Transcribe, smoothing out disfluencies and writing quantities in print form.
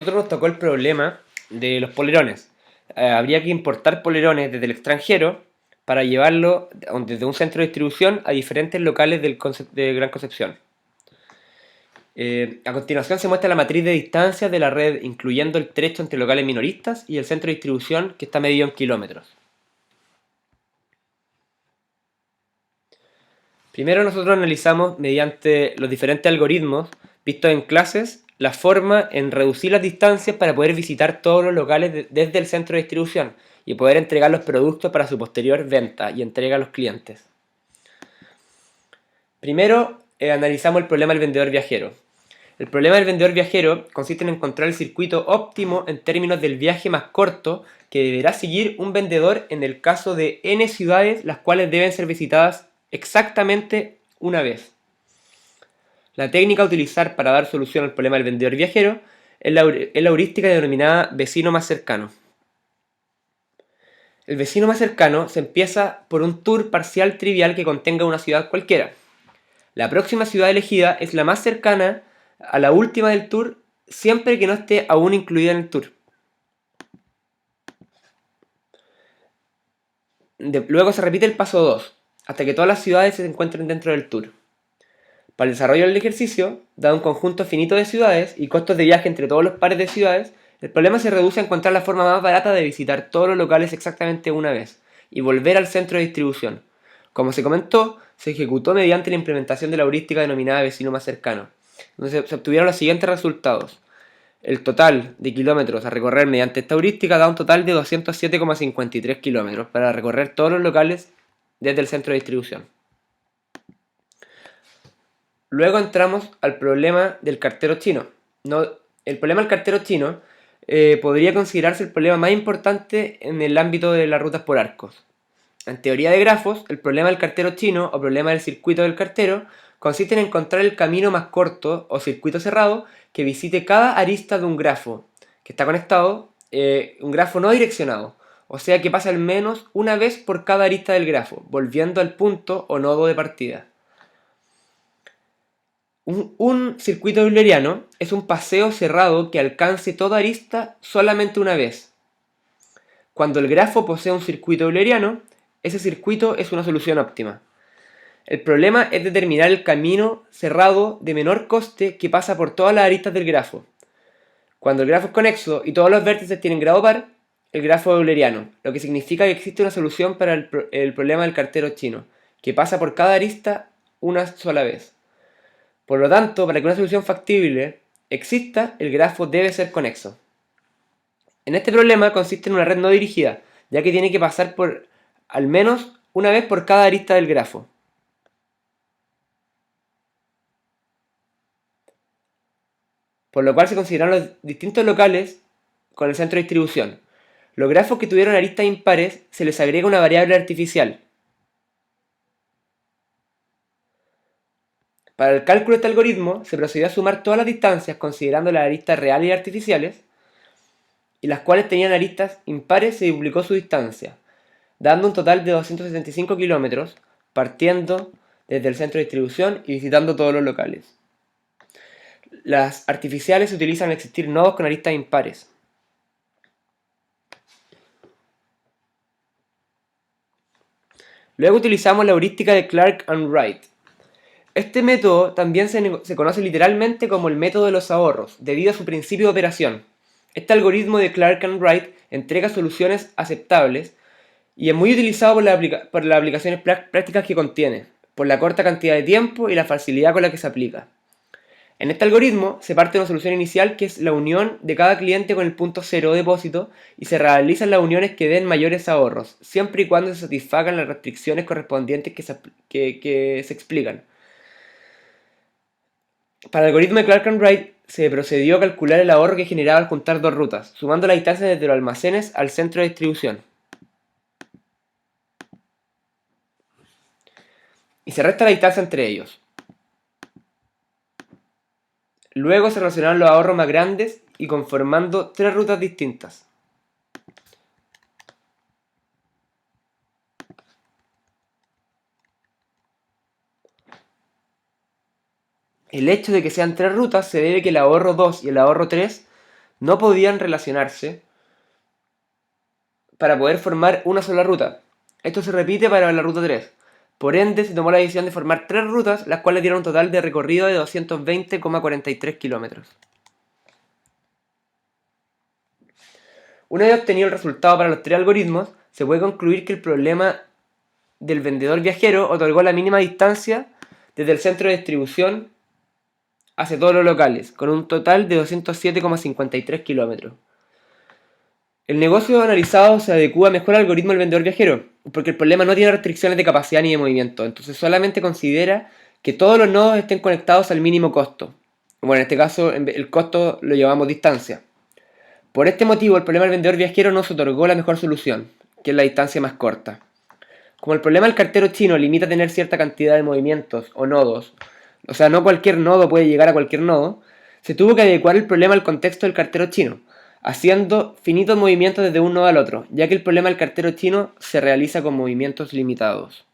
Nosotros nos tocó el problema de los polerones. Habría que importar polerones desde el extranjero para llevarlo desde un centro de distribución a diferentes locales de Gran Concepción. A continuación se muestra la matriz de distancias de la red, incluyendo el trecho entre locales minoristas y el centro de distribución, que está medido en kilómetros. Primero nosotros analizamos mediante los diferentes algoritmos vistos en clases la forma en reducir las distancias para poder visitar todos los locales desde el centro de distribución y poder entregar los productos para su posterior venta y entrega a los clientes. Primero analizamos el problema del vendedor viajero. El problema del vendedor viajero consiste en encontrar el circuito óptimo en términos del viaje más corto que deberá seguir un vendedor en el caso de n ciudades, las cuales deben ser visitadas exactamente una vez. La técnica a utilizar para dar solución al problema del vendedor viajero es la heurística denominada vecino más cercano. El vecino más cercano se empieza por un tour parcial trivial que contenga una ciudad cualquiera. La próxima ciudad elegida es la más cercana a la última del tour, siempre que no esté aún incluida en el tour. Luego se repite el paso 2, hasta que todas las ciudades se encuentren dentro del tour. Para el desarrollo del ejercicio, dado un conjunto finito de ciudades y costos de viaje entre todos los pares de ciudades, el problema se reduce a encontrar la forma más barata de visitar todos los locales exactamente una vez y volver al centro de distribución. Como se comentó, se ejecutó mediante la implementación de la heurística denominada vecino más cercano, donde se obtuvieron los siguientes resultados. El total de kilómetros a recorrer mediante esta heurística da un total de 207,53 kilómetros para recorrer todos los locales desde el centro de distribución. Luego entramos al problema del cartero chino. El problema del cartero chino podría considerarse el problema más importante en el ámbito de las rutas por arcos. En teoría de grafos, el problema del cartero chino o problema del circuito del cartero consiste en encontrar el camino más corto o circuito cerrado que visite cada arista de un grafo que está conectado, un grafo no direccionado, o sea que pasa al menos una vez por cada arista del grafo, volviendo al punto o nodo de partida. Un circuito euleriano es un paseo cerrado que alcance toda arista solamente una vez. Cuando el grafo posee un circuito euleriano, ese circuito es una solución óptima. El problema es determinar el camino cerrado de menor coste que pasa por todas las aristas del grafo. Cuando el grafo es conexo y todos los vértices tienen grado par, el grafo es euleriano, lo que significa que existe una solución para el problema del cartero chino, que pasa por cada arista una sola vez. Por lo tanto, para que una solución factible exista, el grafo debe ser conexo. En este problema consiste en una red no dirigida, ya que tiene que pasar por al menos una vez por cada arista del grafo. Por lo cual se consideran los distintos locales con el centro de distribución. Los grafos que tuvieron aristas impares se les agrega una variable artificial. Para el cálculo de este algoritmo se procedió a sumar todas las distancias considerando las aristas reales y artificiales, y las cuales tenían aristas impares se duplicó su distancia, dando un total de 275 kilómetros, partiendo desde el centro de distribución y visitando todos los locales. Las artificiales se utilizan al existir nodos con aristas impares. Luego utilizamos la heurística de Clark and Wright. Este método también se conoce literalmente como el método de los ahorros, debido a su principio de operación. Este algoritmo de Clark and Wright entrega soluciones aceptables y es muy utilizado por las aplicaciones prácticas que contiene, por la corta cantidad de tiempo y la facilidad con la que se aplica. En este algoritmo se parte de una solución inicial que es la unión de cada cliente con el punto cero de depósito y se realizan las uniones que den mayores ahorros, siempre y cuando se satisfagan las restricciones correspondientes que se explican. Para el algoritmo de Clark and Wright se procedió a calcular el ahorro que generaba al juntar dos rutas, sumando la distancia desde los almacenes al centro de distribución. Y se resta la distancia entre ellos. Luego se relacionaron los ahorros más grandes y conformando tres rutas distintas. El hecho de que sean tres rutas se debe a que el ahorro 2 y el ahorro 3 no podían relacionarse para poder formar una sola ruta. Esto se repite para la ruta 3. Por ende, se tomó la decisión de formar 3 rutas, las cuales dieron un total de recorrido de 220,43 kilómetros. Una vez obtenido el resultado para los 3 algoritmos, se puede concluir que el problema del vendedor viajero otorgó la mínima distancia desde el centro de distribución hacia todos los locales, con un total de 207,53 kilómetros. El negocio analizado se adecua mejor al algoritmo del vendedor viajero, porque el problema no tiene restricciones de capacidad ni de movimiento, entonces solamente considera que todos los nodos estén conectados al mínimo costo. Bueno, en este caso el costo lo llamamos distancia. Por este motivo, el problema del vendedor viajero no se otorgó la mejor solución, que es la distancia más corta. Como el problema del cartero chino limita a tener cierta cantidad de movimientos o nodos, o sea, no cualquier nodo puede llegar a cualquier nodo, se tuvo que adecuar el problema al contexto del cartero chino, haciendo finitos movimientos desde un nodo al otro, ya que el problema del cartero chino se realiza con movimientos limitados.